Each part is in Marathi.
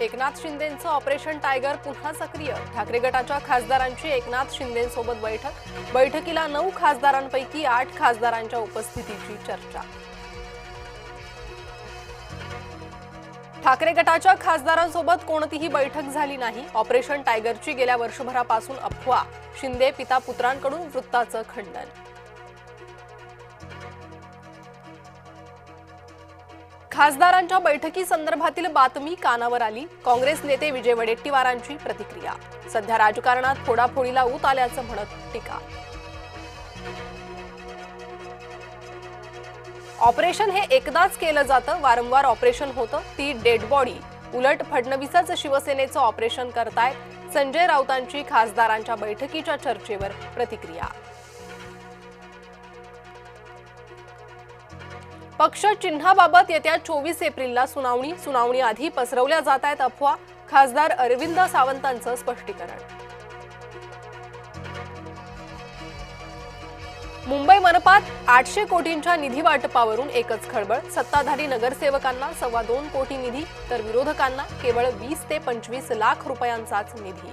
एकनाथ शिंदेंचं ऑपरेशन टायगर पुन्हा सक्रिय। ठाकरे गटाच्या खासदारांची एकनाथ शिंदेंसोबत बैठकीला 9 खासदारांपैकी 8 खासदारांच्या उपस्थितीची चर्चा। ठाकरे गटाच्या खासदारांसोबत कोणतीही बैठक झाली नाही। ऑपरेशन टायगरची गेल्या वर्षभरापासून अफवा। शिंदे पिता पुत्रांकडून वृत्ताचं खंडन। खासदारांच्या बैठकीसंदर्भातील बातमी कानावर आली। काँग्रेस नेते विजय वडेट्टीवारांची प्रतिक्रिया। सध्या राजकारणात फोडाफोडीला ऊत आल्याचं म्हणत टीका। ऑपरेशन हे एकदाच केलं जातं, वारंवार ऑपरेशन होतं, ती डेड बॉडी। उलट फडणवीसच शिवसेनेचं ऑपरेशन करतायत। संजय राऊतांची खासदारांच्या बैठकीच्या चर्चेवर प्रतिक्रिया। पक्ष चिन्हाबाबत येत्या 24 एप्रिलला सुनावणी आधी पसरवल्या जात आहेत अफवा। खासदार अरविंद सावंतांचं स्पष्टीकरण। मुंबई मनपात 800 कोटींच्या निधी वाटपावरून एकच खळबळ। सत्ताधारी नगरसेवकांना 2.25 कोटी निधी तर विरोधकांना केवळ 20 ते 25 लाख रुपयांचाच निधी।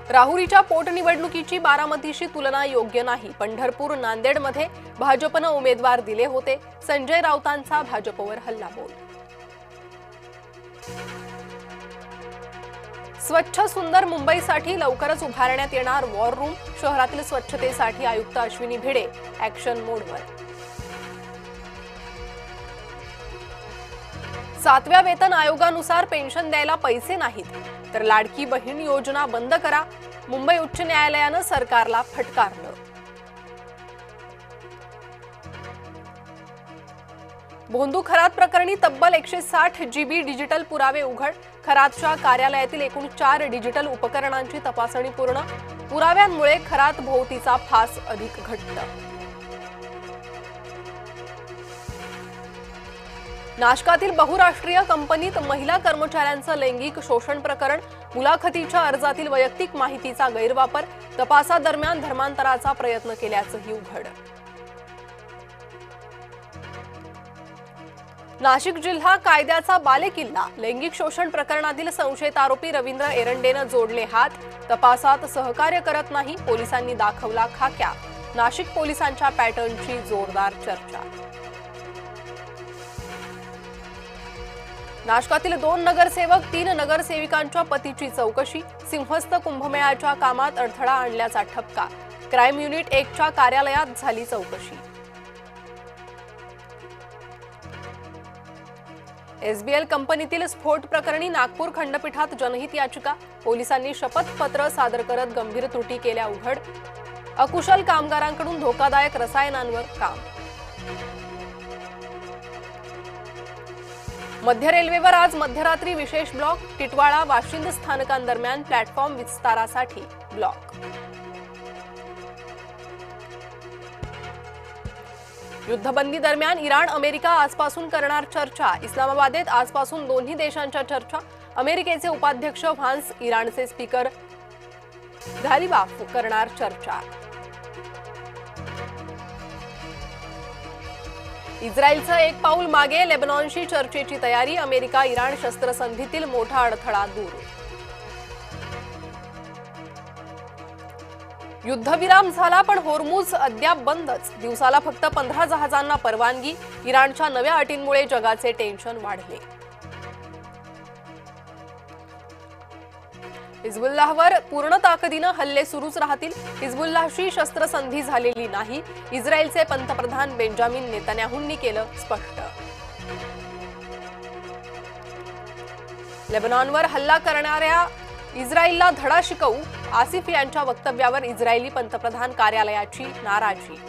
राहुरीच्या पोटनिवडणुकीची बारामतीशी तुलना योग्य नाही। पंढरपूर नांदेडमध्ये भाजपनं उमेदवार दिले होते। संजय राऊतांचा भाजपवर हल्लाबोल। स्वच्छ सुंदर मुंबईसाठी लवकरच उभारण्यात येणार वॉर रूम। शहरातील स्वच्छतेसाठी आयुक्त अश्विनी भिडे ऍक्शन मोडवर। 7व्या वेतन आयोगानुसार पेन्शन द्यायला पैसे नाहीत तर लाडकी बहीण योजना बंद करा। मुंबई उच्च न्यायालयानं सरकारला फटकारलं। भोंदू खरात प्रकरणी तब्बल 160 GB डिजिटल पुरावे उघड। खरातच्या कार्यालयातील एकूण 4 डिजिटल उपकरणांची तपासणी पूर्ण। पुराव्यांमुळे खरात भोवतीचा फास अधिक घट्ट। नाशकातील बहुराष्ट्रीय कंपनीत महिला कर्मचाऱ्यांचं लैंगिक शोषण प्रकरण। मुलाखतीच्या अर्जातील वैयक्तिक माहितीचा गैरवापर। तपासादरम्यान धर्मांतराचा प्रयत्न केल्याचंही उघड। नाशिक जिल्हा कायद्याचा बालेकिल्ला। लैंगिक शोषण प्रकरणातील संशयित आरोपी रवींद्र एरंडेनं जोडले हात। तपासात सहकार्य करत नाही, पोलिसांनी दाखवला खाक्या। नाशिक पोलिसांच्या पॅटर्नची जोरदार चर्चा। नाशकातील 2 नगरसेवक 3 नगरसेविकांच्या पतीची चौकशी। सिंहस्थ कुंभमेळ्याच्या कामात अडथळा आणल्याचा ठपका। क्राईम युनिट 1च्या कार्यालयात झाली चौकशी। एसबीएल कंपनीतील स्फोट प्रकरणी नागपूर खंडपीठात जनहित याचिका। पोलिसांनी शपथपत्र सादर करत गंभीर त्रुटी केल्या उघड। अकुशल कामगारांकडून धोकादायक रसायनांवर काम। मध्य रेल्वेवर आज मध्यरात्री विशेष ब्लॉक। टिटवाळा वाशिंद स्थानकांदरम्यान प्लॅटफॉर्म विस्तारासाठी ब्लॉक। युद्धबंदी दरम्यान इराण अमेरिका आजपासून करणार चर्चा। इस्लामाबादेत आजपासून दोन्ही देशांच्या चर्चा। अमेरिकेचे उपाध्यक्ष व्हान्स, इराणचे स्पीकर घालिबाफ करणार चर्चा। इस्रायलचं एक पाऊल मागे, लेबनॉनशी चर्चेची तयारी। अमेरिका इराण शस्त्रसंधीतील मोठा अडथळा दूर। युद्धविराम झाला पण होर्मुझ अद्याप बंदच। दिवसाला फक्त 15 जहाजांना परवानगी। इराणच्या नव्या अटींमुळे जगाचे टेन्शन वाढले। हिजबुल्लाहवर पूर्ण ताकदीनं हल्ले सुरूच राहतील। हिजबुल्लाहशी शस्त्रसंधी झालेली नाही, इस्रायलचे पंतप्रधान बेंजामिन नेतन्याहूंनी केलं स्पष्ट। लेबनॉनवर हल्ला करणाऱ्या इस्रायलला धडा शिकवू, आसिफ यांच्या वक्तव्यावर इस्रायली पंतप्रधान कार्यालयाची नाराजी।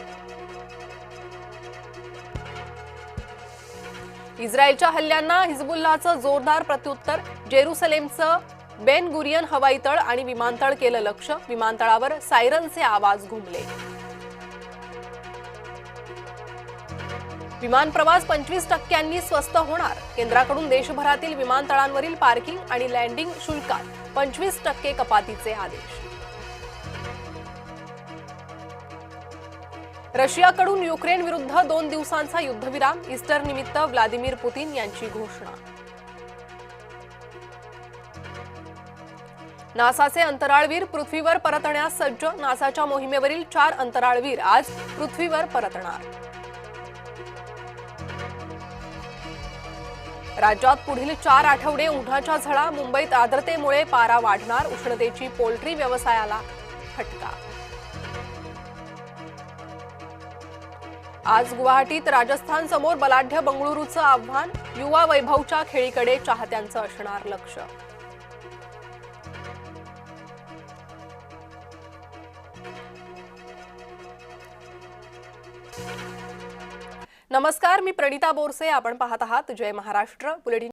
इस्रायलच्या हल्ल्यांना हिजबुल्लाहचं जोरदार प्रत्युत्तर। जेरुसलेमचं बेन गुरियन हवाई तळ आणि विमानतळ केलं लक्ष्य। विमानतळावर सायरनचे आवाज घुमले। विमान प्रवास 25% स्वस्त होणार। केंद्राकडून देशभरातील विमानतळांवरील पार्किंग आणि लँडिंग शुल्कात 25% कपातीचे आदेश। रशियाकडून युक्रेन विरुद्ध 2 दिवसांचा युद्धविराम, ईस्टर निमित्त व्लादिमीर पुतीन यांची घोषणा. नासाचे अंतराळवीर पृथ्वीवर परतण्यास सज्ज, नासाच्या मोहिमेवरील 4 अंतराळवीर आज पृथ्वीवर परतणार. राज्यात पुढील 4 आठवडे उन्हाच्या झळा, मुंबईत आर्द्रतेमुळे पारा वाढणार, उष्णतेची पोल्ट्री व्यवसायाला फटका. आज गुवाहाटीत राजस्थान समोर बलाढ्य बंगळुरूचं आव्हान, युवा वैभवच्या खेळीकडे चाहत्यांचं असणार लक्ष. नमस्कार, मी प्रणिता बोरसे. आपण पाहत आहात जय महाराष्ट्र बुलेटिन.